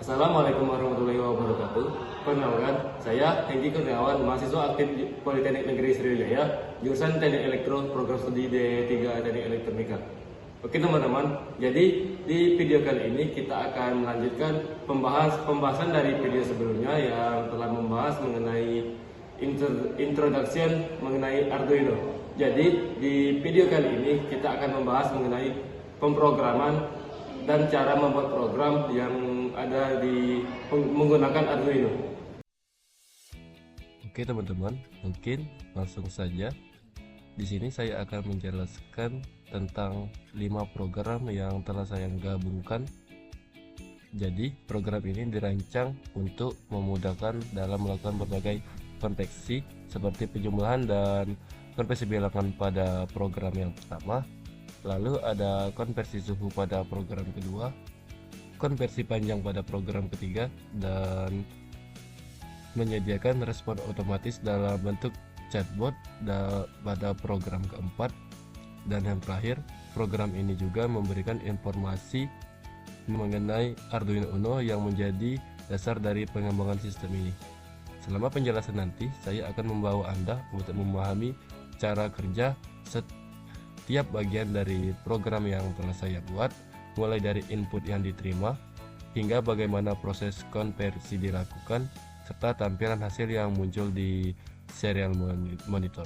Assalamualaikum warahmatullahi wabarakatuh. Perkenalkan, saya Hengki Kurniawan, mahasiswa aktif Politeknik Negeri Sriwijaya, jurusan Teknik Elektro, program studi D3 Teknik Elektronika. Oke teman-teman, jadi di video kali ini kita akan melanjutkan pembahasan dari video sebelumnya yang telah membahas mengenai introduction mengenai Arduino. Jadi di video kali ini kita akan membahas mengenai pemrograman dan cara membuat program yang ada di menggunakan Arduino. Oke teman-teman, mungkin langsung saja. Di sini saya akan menjelaskan tentang 5 program yang telah saya gabungkan. Jadi program ini dirancang untuk memudahkan dalam melakukan berbagai konversi seperti penjumlahan dan konversi bilangan pada program yang pertama. Lalu ada konversi suhu pada program kedua, konversi panjang pada program ketiga, dan menyediakan respon otomatis dalam bentuk chatbot pada program keempat. Dan yang terakhir, program ini juga memberikan informasi mengenai Arduino Uno yang menjadi dasar dari pengembangan sistem ini. Selama penjelasan nanti, saya akan membawa Anda untuk memahami cara kerja setiap bagian dari program yang telah saya buat, mulai dari input yang diterima hingga bagaimana proses konversi dilakukan, serta tampilan hasil yang muncul di serial monitor.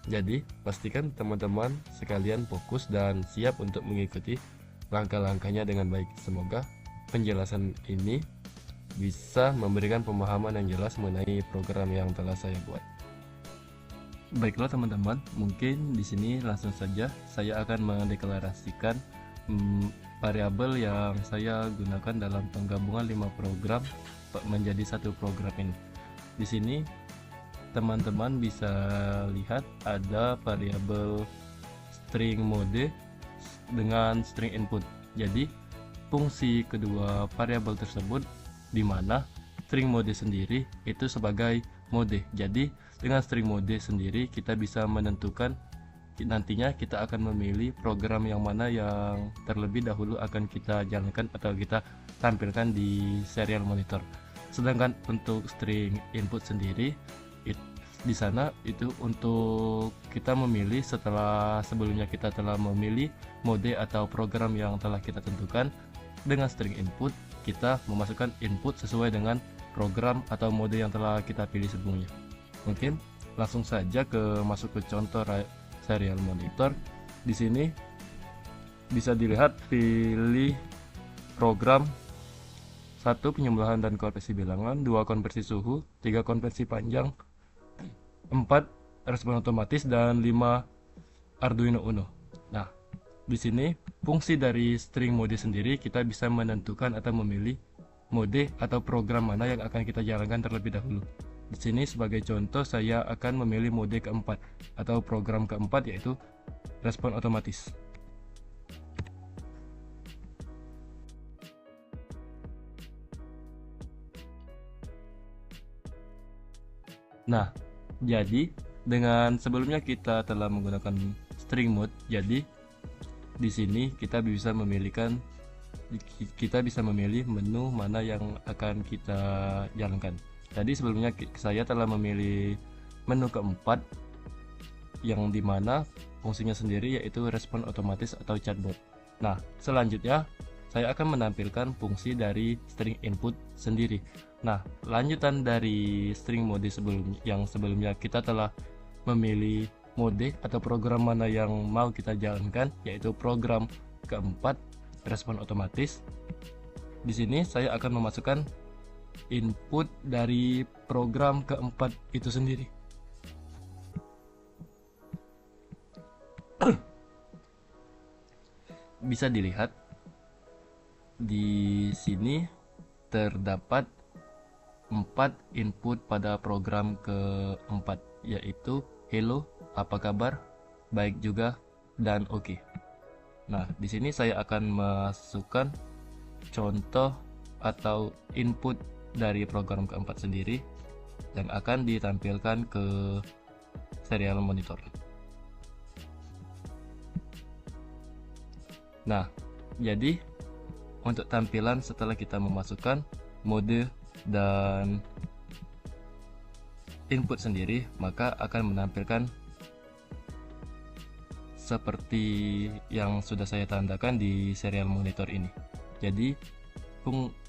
Jadi pastikan teman-teman sekalian fokus dan siap untuk mengikuti langkah-langkahnya dengan baik. Semoga penjelasan ini bisa memberikan pemahaman yang jelas mengenai program yang telah saya buat. Baiklah teman-teman, mungkin di sini langsung saja saya akan mendeklarasikan variabel yang saya gunakan dalam penggabungan 5 program menjadi satu program ini. Di sini teman-teman bisa lihat ada variabel string mode dengan string input. Jadi fungsi kedua variabel tersebut di mana string mode sendiri itu sebagai mode. Jadi dengan string mode sendiri kita bisa menentukan nantinya kita akan memilih program yang mana yang terlebih dahulu akan kita jalankan atau kita tampilkan di serial monitor. Sedangkan untuk string input sendiri di sana itu untuk kita memilih setelah sebelumnya kita telah memilih mode atau program yang telah kita tentukan. Dengan string input kita memasukkan input sesuai dengan program atau mode yang telah kita pilih sebelumnya. Mungkin langsung saja masuk ke contoh serial monitor. Di sini bisa dilihat pilih program 1 penyembelahan dan konversi bilangan, 2 konversi suhu, 3 konversi panjang, 4 respon otomatis, dan 5 Arduino Uno. Nah, di sini fungsi dari string mode sendiri kita bisa menentukan atau memilih mode atau program mana yang akan kita jalankan terlebih dahulu. Di sini sebagai contoh saya akan memilih mode keempat atau program keempat, yaitu respon otomatis. Nah, jadi dengan sebelumnya kita telah menggunakan string mode, jadi di sini kita bisa memilih menu mana yang akan kita jalankan. Tadi sebelumnya saya telah memilih menu keempat yang dimana fungsinya sendiri yaitu respon otomatis atau chatbot. Nah, selanjutnya saya akan menampilkan fungsi dari string input sendiri. Nah, lanjutan dari string mode yang sebelumnya kita telah memilih mode atau program mana yang mau kita jalankan, yaitu program keempat respon otomatis. Di sini saya akan memasukkan input dari program keempat itu sendiri. Bisa dilihat di sini terdapat 4 input pada program keempat, yaitu hello, apa kabar, baik juga, dan oke. Nah, di sini saya akan masukkan contoh atau input dari program keempat sendiri yang akan ditampilkan ke serial monitor. Nah, jadi untuk tampilan setelah kita memasukkan mode dan input sendiri, maka akan menampilkan seperti yang sudah saya tandakan di serial monitor ini. Jadi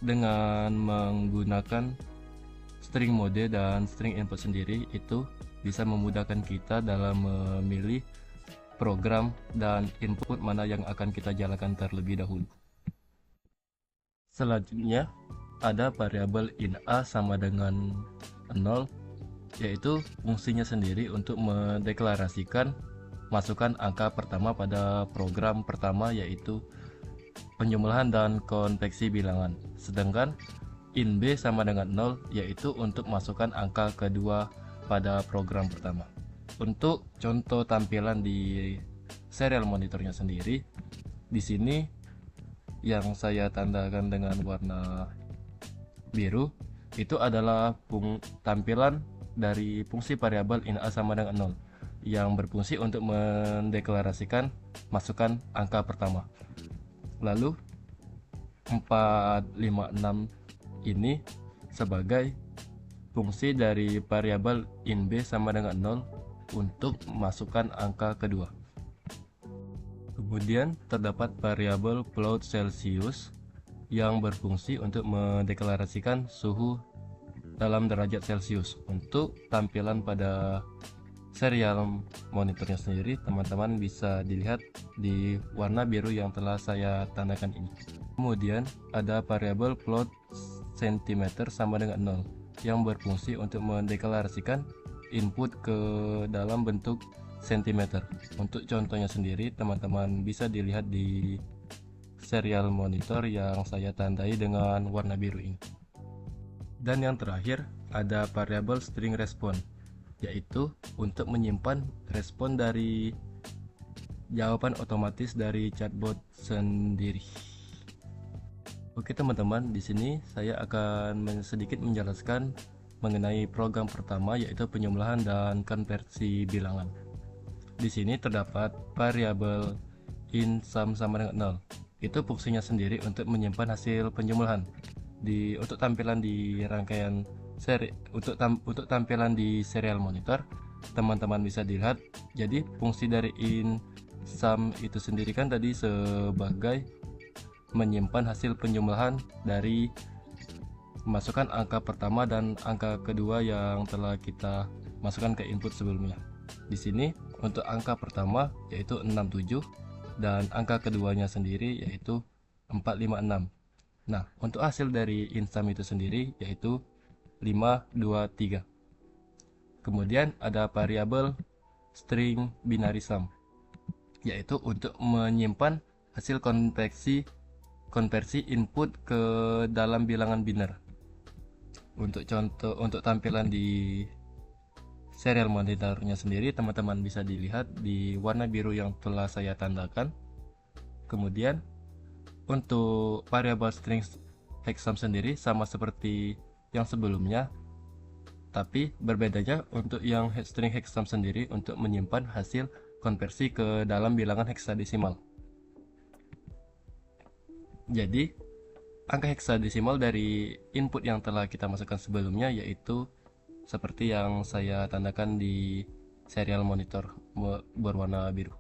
dengan menggunakan string mode dan string input sendiri, itu bisa memudahkan kita dalam memilih program dan input mana yang akan kita jalankan terlebih dahulu. Selanjutnya ada variabel in A sama dengan 0, yaitu fungsinya sendiri untuk mendeklarasikan masukan angka pertama pada program pertama, yaitu penjumlahan dan konveksi bilangan. Sedangkan in B sama dengan 0, yaitu untuk masukkan angka kedua pada program pertama. Untuk contoh tampilan di serial monitornya sendiri, di sini yang saya tandakan dengan warna biru itu adalah tampilan dari fungsi variabel in A sama dengan 0 yang berfungsi untuk mendeklarasikan masukan angka pertama. Lalu 456 ini sebagai fungsi dari variabel in B sama dengan 0 untuk masukkan angka kedua. Kemudian terdapat variabel float Celsius yang berfungsi untuk mendeklarasikan suhu dalam derajat Celcius. Untuk tampilan pada serial monitornya sendiri, teman-teman bisa dilihat di warna biru yang telah saya tandakan ini. Kemudian ada variabel float cm sama dengan 0 yang berfungsi untuk mendeklarasikan input ke dalam bentuk cm. Untuk contohnya sendiri, teman-teman bisa dilihat di serial monitor yang saya tandai dengan warna biru ini. Dan yang terakhir ada variabel string response, yaitu untuk menyimpan respon dari jawaban otomatis dari chatbot sendiri. Oke teman-teman, di sini saya akan sedikit menjelaskan mengenai program pertama, yaitu penjumlahan dan konversi bilangan. Di sini terdapat variabel in sum sama dengan 0. Itu fungsinya sendiri untuk menyimpan hasil penjumlahan. Untuk tampilan di rangkaian untuk tampilan di serial monitor, teman-teman bisa dilihat. Jadi fungsi dari in sum itu sendiri kan tadi sebagai menyimpan hasil penjumlahan dari masukkan angka pertama dan angka kedua yang telah kita masukkan ke input sebelumnya. Di sini untuk angka pertama yaitu 67 dan angka keduanya sendiri yaitu 456. Nah, untuk hasil dari in-sum itu sendiri yaitu 523. Kemudian ada variabel string binary sum, yaitu untuk menyimpan hasil konversi input ke dalam bilangan biner. Untuk tampilan di serial monitornya sendiri, teman-teman bisa dilihat di warna biru yang telah saya tandakan. Kemudian untuk variabel string hexsum sendiri sama seperti yang sebelumnya, tapi berbedanya untuk yang string hexsum sendiri untuk menyimpan hasil konversi ke dalam bilangan heksadesimal. Jadi angka heksadesimal dari input yang telah kita masukkan sebelumnya yaitu seperti yang saya tandakan di serial monitor berwarna biru.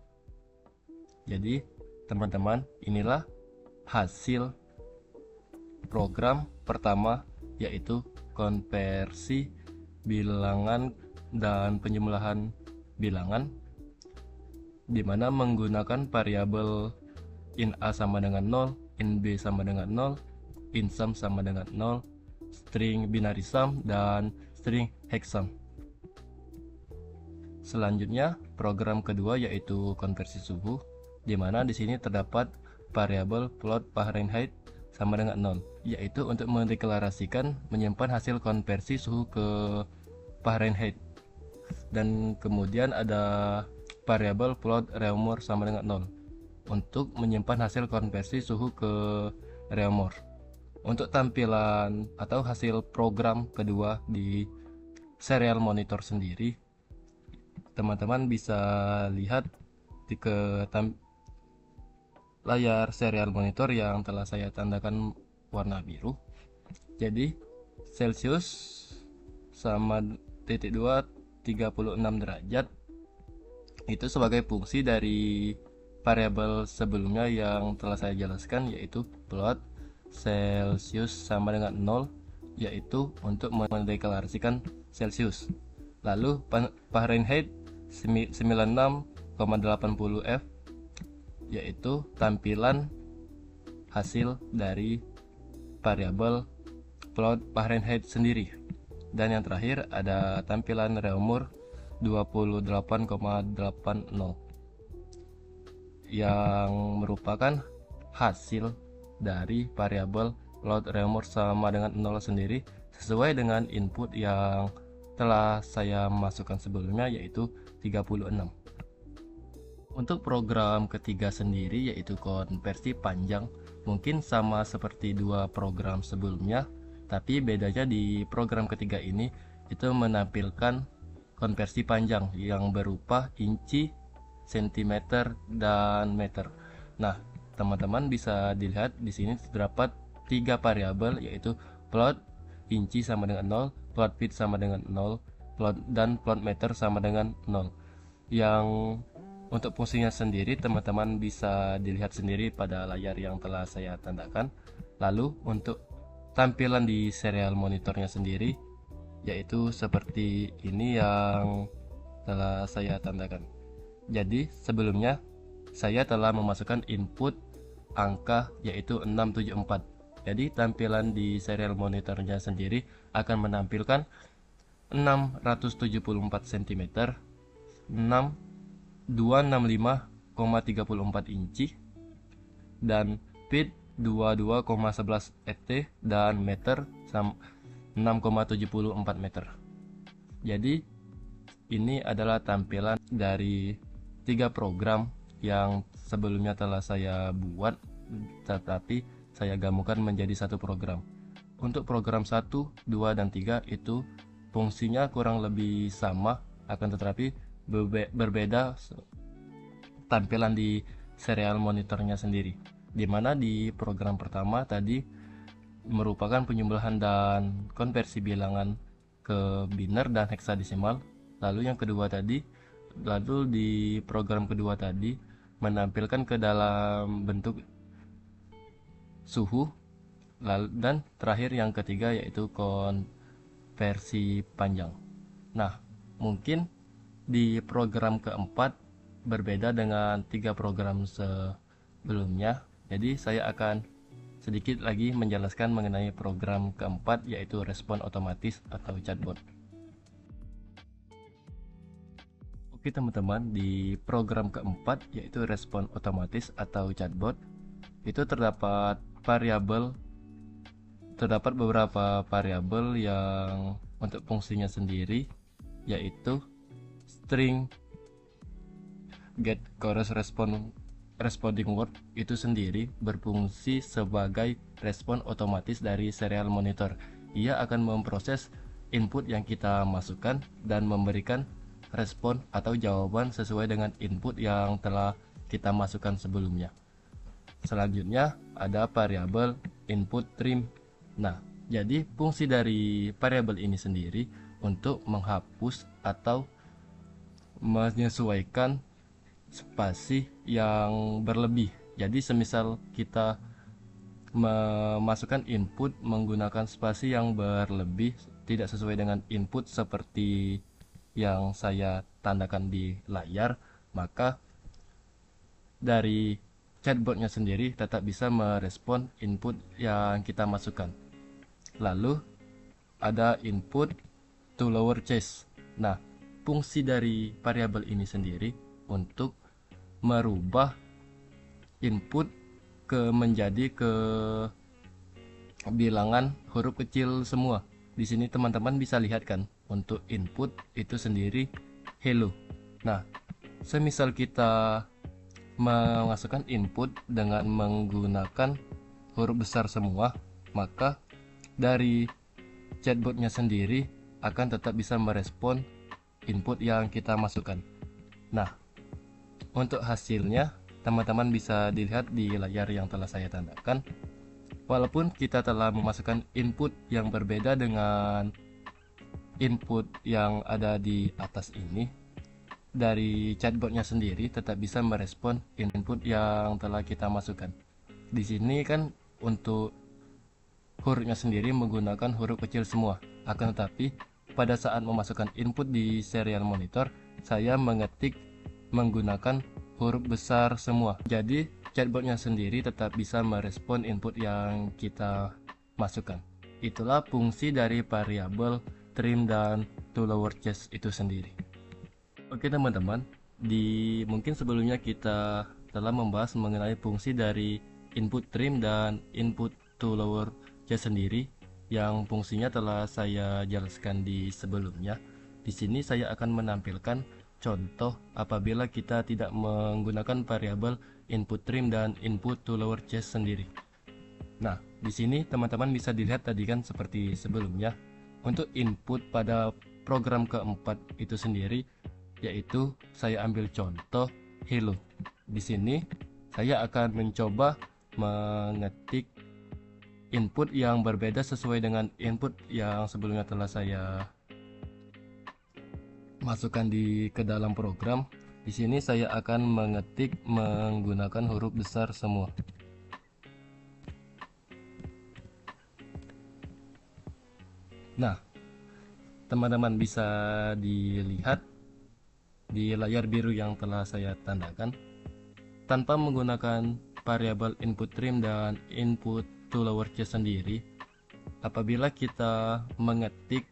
Jadi teman-teman, inilah hasil program pertama, yaitu konversi bilangan dan penjumlahan bilangan, di mana menggunakan variabel in A sama dengan 0, in B sama dengan 0, in sum sama dengan 0, string binary sum, dan string hexsum. Selanjutnya program kedua yaitu konversi suhu, di mana di sini terdapat variabel float Fahrenheit sama dengan 0, yaitu untuk mendeklarasikan menyimpan hasil konversi suhu ke Fahrenheit. Dan kemudian ada variabel float Reaumur sama dengan 0 untuk menyimpan hasil konversi suhu ke Reaumur. Untuk tampilan atau hasil program kedua di serial monitor sendiri, teman-teman bisa lihat di layar serial monitor yang telah saya tandakan warna biru. Jadi Celsius sama titik 2 36 derajat itu sebagai fungsi dari variabel sebelumnya yang telah saya jelaskan, yaitu plot Celsius sama dengan 0, yaitu untuk mendeklarasikan Celsius. Lalu Fahrenheit 96,80 F, yaitu tampilan hasil dari variabel plot Fahrenheit sendiri. Dan yang terakhir ada tampilan Reaumur 28,80 yang merupakan hasil dari variabel plot Reaumur sama dengan 0 sendiri sesuai dengan input yang telah saya masukkan sebelumnya, yaitu 36. Untuk program ketiga sendiri, yaitu konversi panjang, mungkin sama seperti dua program sebelumnya, tapi bedanya di program ketiga ini itu menampilkan konversi panjang yang berupa inci, sentimeter, dan meter. Nah, teman-teman bisa dilihat di sini terdapat 3 variabel, yaitu plot inci sama dengan 0, plot feet sama dengan 0, dan plot meter sama dengan 0. Yang untuk fungsinya sendiri teman-teman bisa dilihat sendiri pada layar yang telah saya tandakan. Lalu untuk tampilan di serial monitornya sendiri, yaitu seperti ini yang telah saya tandakan. Jadi sebelumnya saya telah memasukkan input angka yaitu 674. Jadi tampilan di serial monitornya sendiri akan menampilkan 674 cm, 265,34 inci, dan feet 22,11 ft, dan meter 6,74 meter. Jadi ini adalah tampilan dari 3 program yang sebelumnya telah saya buat, tetapi saya gabungkan menjadi satu program. Untuk program 1, 2, dan 3 itu fungsinya kurang lebih sama, akan tetapi berbeda tampilan di serial monitornya sendiri. Dimana di program pertama tadi merupakan penyembelihan dan konversi bilangan ke biner dan heksadesimal. Lalu di program kedua tadi menampilkan ke dalam bentuk suhu. Dan terakhir yang ketiga yaitu konversi panjang. Nah, mungkin di program keempat berbeda dengan 3 program sebelumnya. Jadi saya akan sedikit lagi menjelaskan mengenai program keempat, yaitu respon otomatis atau chatbot. Oke teman-teman, di program keempat yaitu respon otomatis atau chatbot itu terdapat beberapa variabel yang untuk fungsinya sendiri, yaitu string get chorus responding word itu sendiri berfungsi sebagai respon otomatis dari serial monitor. Ia akan memproses input yang kita masukkan dan memberikan respon atau jawaban sesuai dengan input yang telah kita masukkan sebelumnya. Selanjutnya ada variabel input trim. Nah, jadi fungsi dari variabel ini sendiri untuk menghapus atau menyesuaikan spasi yang berlebih. Jadi semisal kita memasukkan input menggunakan spasi yang berlebih, tidak sesuai dengan input seperti yang saya tandakan di layar, maka dari chatbotnya sendiri tetap bisa merespon input yang kita masukkan. Lalu ada input to lower case. Nah, fungsi dari variabel ini sendiri untuk merubah input menjadi ke bilangan huruf kecil semua. Di sini teman-teman bisa lihat kan, untuk input itu sendiri hello. Nah, semisal kita memasukkan input dengan menggunakan huruf besar semua, maka dari chatbotnya sendiri akan tetap bisa merespon input yang kita masukkan. Nah, untuk hasilnya teman-teman bisa dilihat di layar yang telah saya tandakan. Walaupun kita telah memasukkan input yang berbeda dengan input yang ada di atas ini, dari chatbotnya sendiri tetap bisa merespon input yang telah kita masukkan. Di sini kan untuk hurufnya sendiri menggunakan huruf kecil semua. Akan tetapi pada saat memasukkan input di serial monitor, saya mengetik menggunakan huruf besar semua. Jadi chatbotnya sendiri tetap bisa merespon input yang kita masukkan. Itulah fungsi dari variabel trim dan to lower case itu sendiri. Oke teman-teman, mungkin sebelumnya kita telah membahas mengenai fungsi dari input trim dan input to lower case sendiri, yang fungsinya telah saya jelaskan di sebelumnya. Di sini saya akan menampilkan contoh apabila kita tidak menggunakan variabel input trim dan input to lower case sendiri. Nah, di sini teman-teman bisa dilihat tadi kan seperti sebelumnya. Untuk input pada program keempat itu sendiri, yaitu saya ambil contoh hello. Di sini saya akan mencoba mengetik input yang berbeda sesuai dengan input yang sebelumnya telah saya masukkan ke dalam program. Di sini saya akan mengetik menggunakan huruf besar semua. Nah, teman-teman bisa dilihat di layar biru yang telah saya tandakan, tanpa menggunakan variabel input trim dan input to lower case sendiri, apabila kita mengetik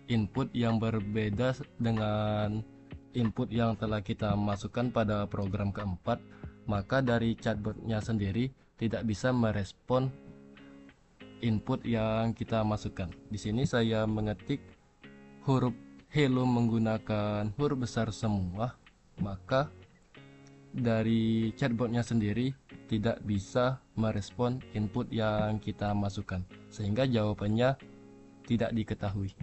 input yang berbeda dengan input yang telah kita masukkan pada program keempat, maka dari chatbotnya sendiri tidak bisa merespon input yang kita masukkan. Di sini saya mengetik huruf hello menggunakan huruf besar semua, maka dari chatbotnya sendiri tidak bisa merespon input yang kita masukkan, sehingga jawabannya tidak diketahui.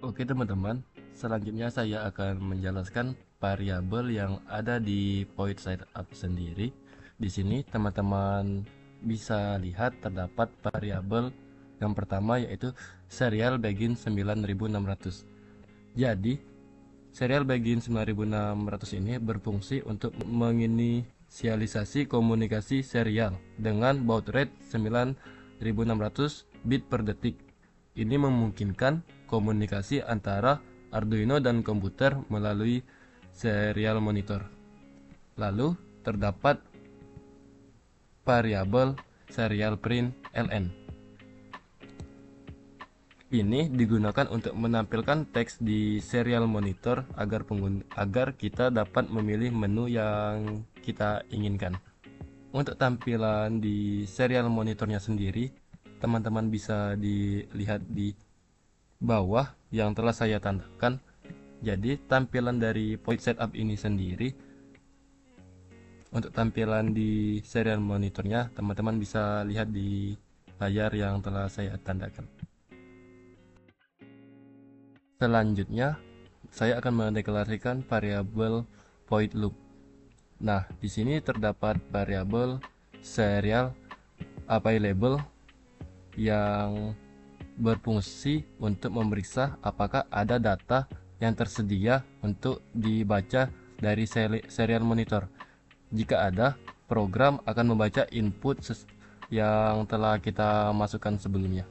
Oke teman-teman, selanjutnya saya akan menjelaskan variabel yang ada di point setup sendiri. Di sini teman-teman bisa lihat terdapat variabel yang pertama, yaitu serial begin 9600. Jadi serial begin 9600 ini berfungsi untuk menginisialisasi komunikasi serial dengan baud rate 9600 bit per detik. Ini memungkinkan komunikasi antara Arduino dan komputer melalui serial monitor. Lalu terdapat variabel serial print ln. Ini digunakan untuk menampilkan teks di serial monitor agar kita dapat memilih menu yang kita inginkan. Untuk tampilan di serial monitornya sendiri, teman-teman bisa dilihat di bawah yang telah saya tandakan. Jadi tampilan dari point setup ini sendiri, untuk tampilan di serial monitornya teman-teman bisa lihat di layar yang telah saya tandakan. Selanjutnya saya akan mendeklarasikan variabel void loop. Nah, di sini terdapat variabel serial available yang berfungsi untuk memeriksa apakah ada data yang tersedia untuk dibaca dari serial monitor. Jika ada, program akan membaca input yang telah kita masukkan sebelumnya.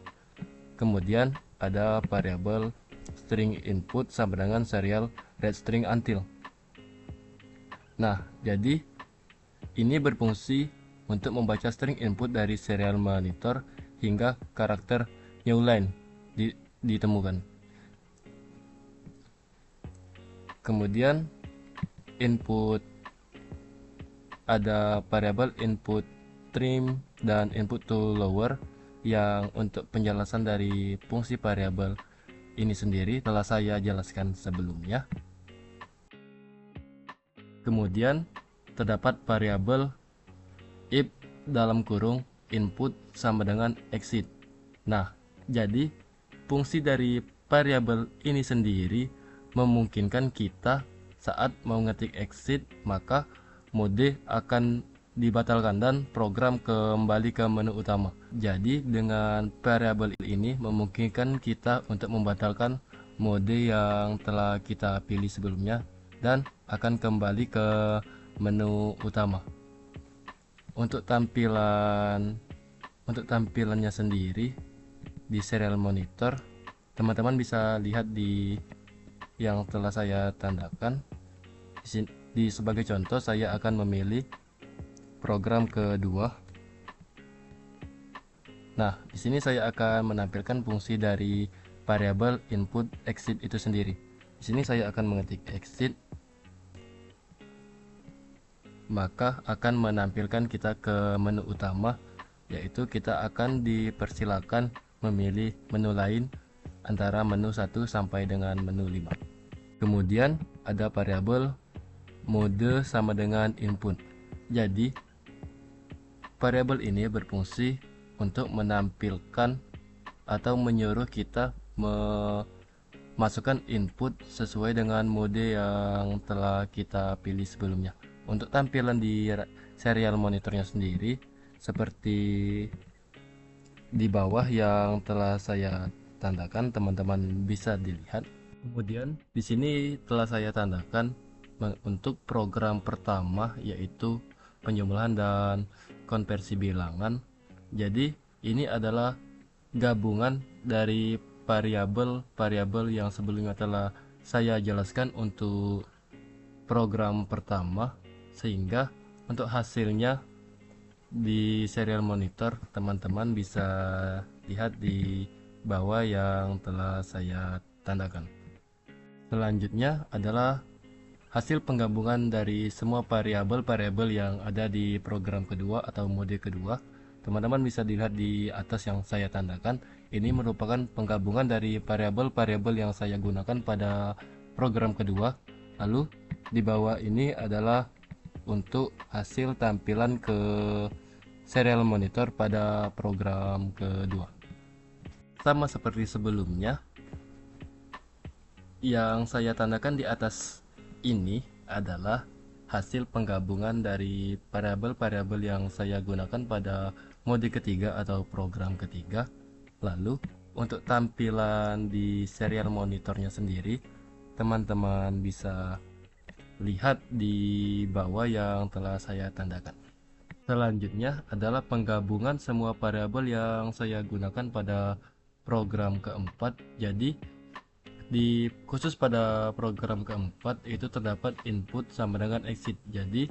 Kemudian ada variabel string input sama dengan serial read string until. Nah, jadi ini berfungsi untuk membaca string input dari serial monitor hingga karakter new line ditemukan. Kemudian input, ada variabel input trim dan input to lower, yang untuk penjelasan dari fungsi variabel ini sendiri telah saya jelaskan sebelumnya. Kemudian terdapat variabel if dalam kurung input sama dengan exit. Nah, jadi fungsi dari variabel ini sendiri memungkinkan kita saat mau ngetik exit, maka mode akan dibatalkan dan program kembali ke menu utama. Jadi dengan variabel ini memungkinkan kita untuk membatalkan mode yang telah kita pilih sebelumnya dan akan kembali ke menu utama. Untuk tampilannya sendiri di serial monitor, teman-teman bisa lihat di yang telah saya tandakan. Sebagai contoh, saya akan memilih program kedua. Nah, di sini saya akan menampilkan fungsi dari variabel input exit itu sendiri. Di sini saya akan mengetik exit, maka akan menampilkan kita ke menu utama, yaitu kita akan dipersilakan memilih menu lain antara menu 1 sampai dengan menu 5. Kemudian ada variabel mode sama dengan input. Jadi variabel ini berfungsi untuk menampilkan atau menyuruh kita memasukkan input sesuai dengan mode yang telah kita pilih sebelumnya. Untuk tampilan di serial monitornya sendiri seperti di bawah yang telah saya tandakan, teman-teman bisa dilihat. Kemudian di sini telah saya tandakan untuk program pertama, yaitu penjumlahan dan konversi bilangan. Jadi ini adalah gabungan dari variabel-variabel yang sebelumnya telah saya jelaskan untuk program pertama, sehingga untuk hasilnya di serial monitor teman-teman bisa lihat di bawah yang telah saya tandakan. Selanjutnya adalah hasil penggabungan dari semua variabel-variabel yang ada di program kedua atau mode kedua. Teman-teman bisa dilihat di atas yang saya tandakan. Ini merupakan penggabungan dari variabel-variabel yang saya gunakan pada program kedua. Lalu di bawah ini adalah untuk hasil tampilan ke serial monitor pada program kedua. Sama seperti sebelumnya, yang saya tandakan di atas ini adalah hasil penggabungan dari variabel-variabel yang saya gunakan pada mode ketiga atau program ketiga. Lalu untuk tampilan di serial monitornya sendiri, teman-teman bisa lihat di bawah yang telah saya tandakan. Selanjutnya adalah penggabungan semua variabel yang saya gunakan pada program keempat. Jadi khusus pada program keempat itu terdapat input sama dengan exit. Jadi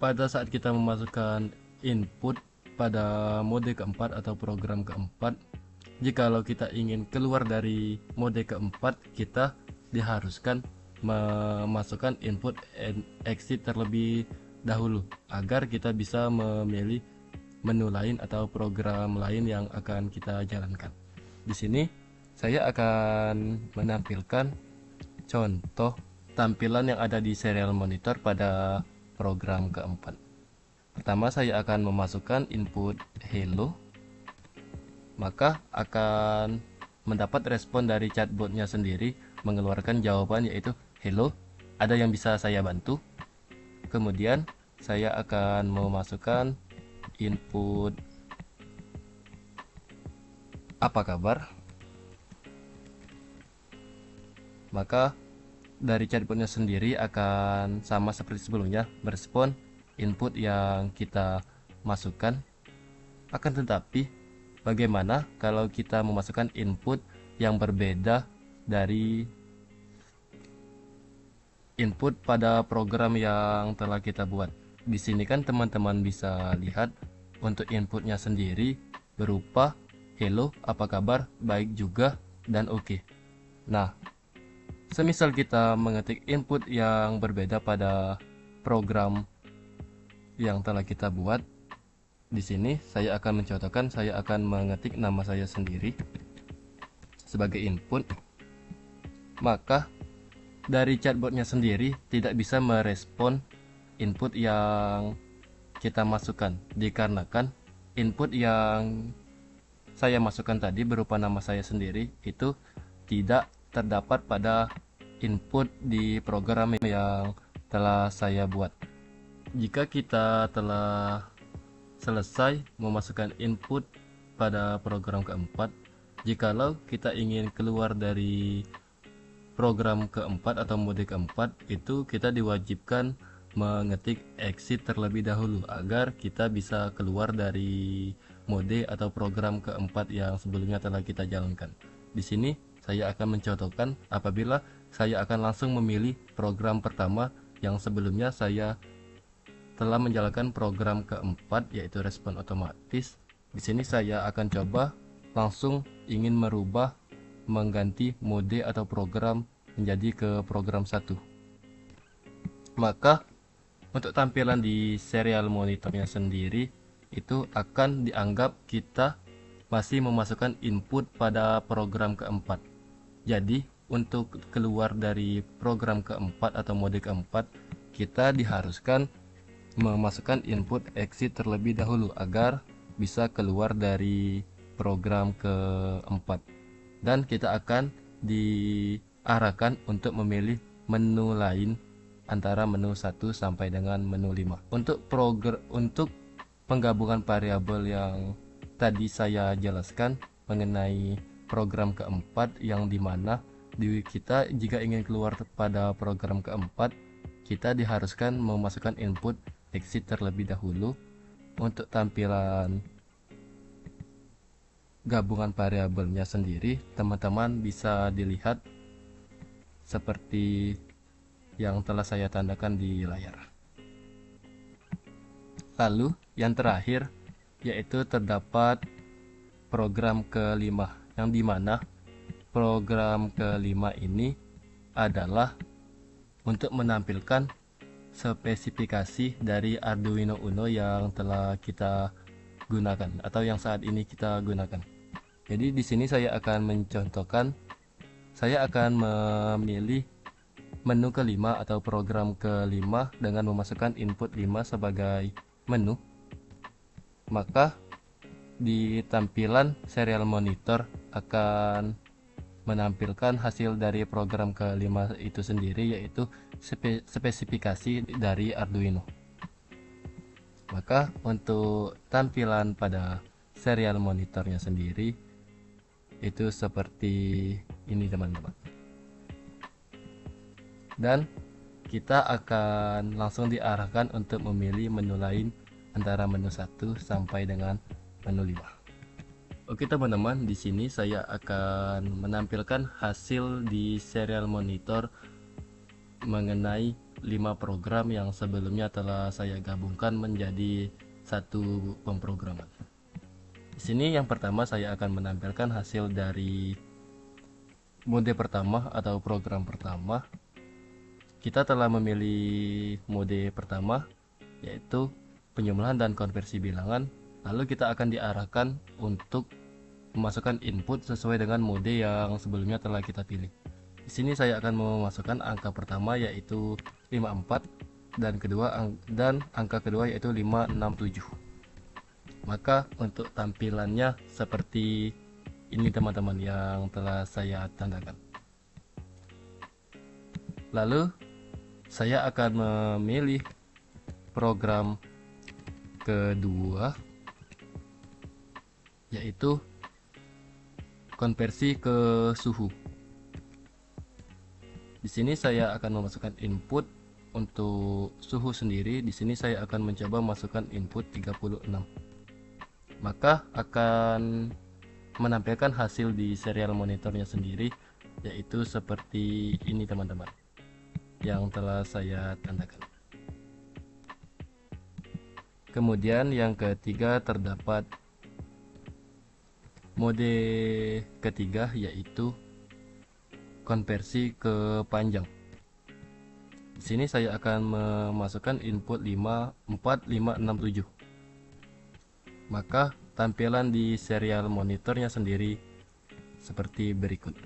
pada saat kita memasukkan input pada mode keempat atau program keempat, jikalau kita ingin keluar dari mode keempat, kita diharuskan memasukkan input and exit terlebih dahulu agar kita bisa memilih menu lain atau program lain yang akan kita jalankan. Di sini saya akan menampilkan contoh tampilan yang ada di serial monitor pada program keempat. Pertama, saya akan memasukkan input hello, maka akan mendapat respon dari chatbotnya sendiri mengeluarkan jawaban yaitu hello, ada yang bisa saya bantu. Kemudian saya akan memasukkan input apa kabar, maka dari chatbotnya sendiri akan sama seperti sebelumnya merespon input yang kita masukkan. Akan tetapi bagaimana kalau kita memasukkan input yang berbeda dari input pada program yang telah kita buat? Di sini kan teman-teman bisa lihat untuk inputnya sendiri berupa hello, apa kabar, baik juga, dan oke. Nah, semisal kita mengetik input yang berbeda pada program yang telah kita buat, di sini saya akan mencontohkan, saya akan mengetik nama saya sendiri sebagai input, maka dari chatbotnya sendiri tidak bisa merespon input yang kita masukkan, dikarenakan input yang saya masukkan tadi berupa nama saya sendiri itu tidak terdapat pada input di program yang telah saya buat. Jika kita telah selesai memasukkan input pada program keempat, jikalau kita ingin keluar dari program keempat atau mode keempat, itu kita diwajibkan mengetik exit terlebih dahulu agar kita bisa keluar dari mode atau program keempat yang sebelumnya telah kita jalankan. Di sini saya akan mencontohkan apabila saya akan langsung memilih program pertama yang sebelumnya saya telah menjalankan program keempat, yaitu respon otomatis. Di sini saya akan coba langsung ingin mengganti mode atau program menjadi ke program 1. Maka untuk tampilan di serial monitornya sendiri itu akan dianggap kita masih memasukkan input pada program keempat. Jadi untuk keluar dari program keempat atau mode keempat, kita diharuskan memasukkan input exit terlebih dahulu agar bisa keluar dari program keempat, dan kita akan diarahkan untuk memilih menu lain antara menu 1 sampai dengan menu 5. Untuk penggabungan variabel yang tadi saya jelaskan mengenai program keempat, yang dimana kita jika ingin keluar pada program keempat, kita diharuskan memasukkan input exit terlebih dahulu. Untuk tampilan gabungan variabelnya sendiri, teman-teman bisa dilihat seperti yang telah saya tandakan di layar. Lalu yang terakhir yaitu terdapat program kelima, yang dimana program kelima ini adalah untuk menampilkan spesifikasi dari Arduino Uno yang telah kita gunakan atau yang saat ini kita gunakan. Jadi di sini saya akan mencontohkan, saya akan memilih menu kelima atau program kelima dengan memasukkan input 5 sebagai menu. Maka di tampilan serial monitor akan menampilkan hasil dari program kelima itu sendiri, yaitu spesifikasi dari Arduino. Maka untuk tampilan pada serial monitornya sendiri itu seperti ini teman-teman, dan kita akan langsung diarahkan untuk memilih menu lain antara menu 1 sampai dengan menu 5. Oke teman-teman, di sini saya akan menampilkan hasil di serial monitor mengenai 5 program yang sebelumnya telah saya gabungkan menjadi satu pemrograman. Di sini yang pertama saya akan menampilkan hasil dari mode pertama atau program pertama. Kita telah memilih mode pertama, yaitu penjumlahan dan konversi bilangan. Lalu kita akan diarahkan untuk memasukkan input sesuai dengan mode yang sebelumnya telah kita pilih. Di sini saya akan memasukkan angka pertama yaitu 54 dan angka kedua yaitu 567. Maka untuk tampilannya seperti ini teman-teman yang telah saya tandakan. Lalu saya akan memilih program kedua yaitu konversi ke suhu. Di sini saya akan memasukkan input untuk suhu sendiri. Di sini saya akan mencoba masukkan input 36. Maka akan menampilkan hasil di serial monitornya sendiri, yaitu seperti ini teman-teman yang telah saya tandakan. Kemudian yang ketiga terdapat mode ketiga yaitu konversi ke panjang. Di sini saya akan memasukkan input 54567. Maka tampilan di serial monitornya sendiri seperti berikut.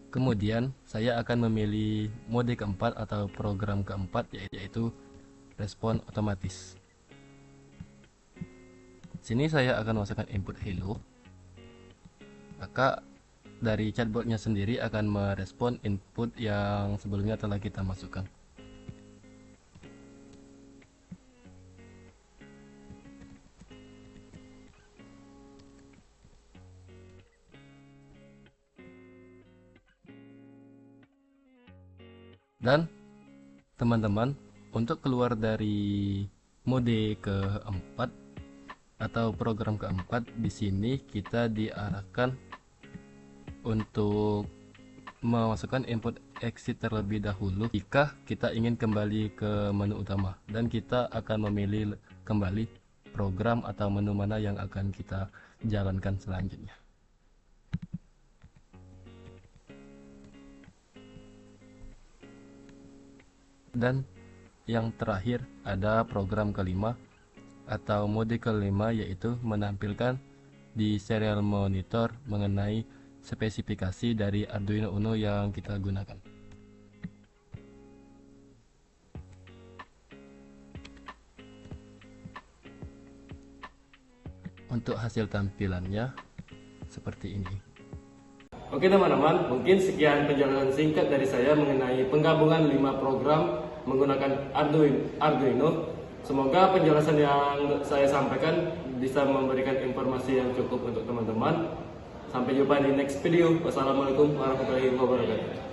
Kemudian saya akan memilih mode keempat atau program keempat yaitu respon otomatis. Sini saya akan masukkan input hello. Maka dari chatbotnya sendiri akan merespon input yang sebelumnya telah kita masukkan. Dan teman-teman, untuk keluar dari mode keempat atau program keempat, di sini kita diarahkan untuk memasukkan input exit terlebih dahulu jika kita ingin kembali ke menu utama, dan kita akan memilih kembali program atau menu mana yang akan kita jalankan selanjutnya. Dan yang terakhir ada program kelima atau mode kelima, yaitu menampilkan di serial monitor mengenai spesifikasi dari Arduino Uno yang kita gunakan. Untuk hasil tampilannya seperti ini. Oke teman-teman, mungkin sekian penjelasan singkat dari saya mengenai penggabungan 5 program menggunakan Arduino. Semoga penjelasan yang saya sampaikan bisa memberikan informasi yang cukup untuk teman-teman. Sampai jumpa di next video. Wassalamualaikum warahmatullahi wabarakatuh.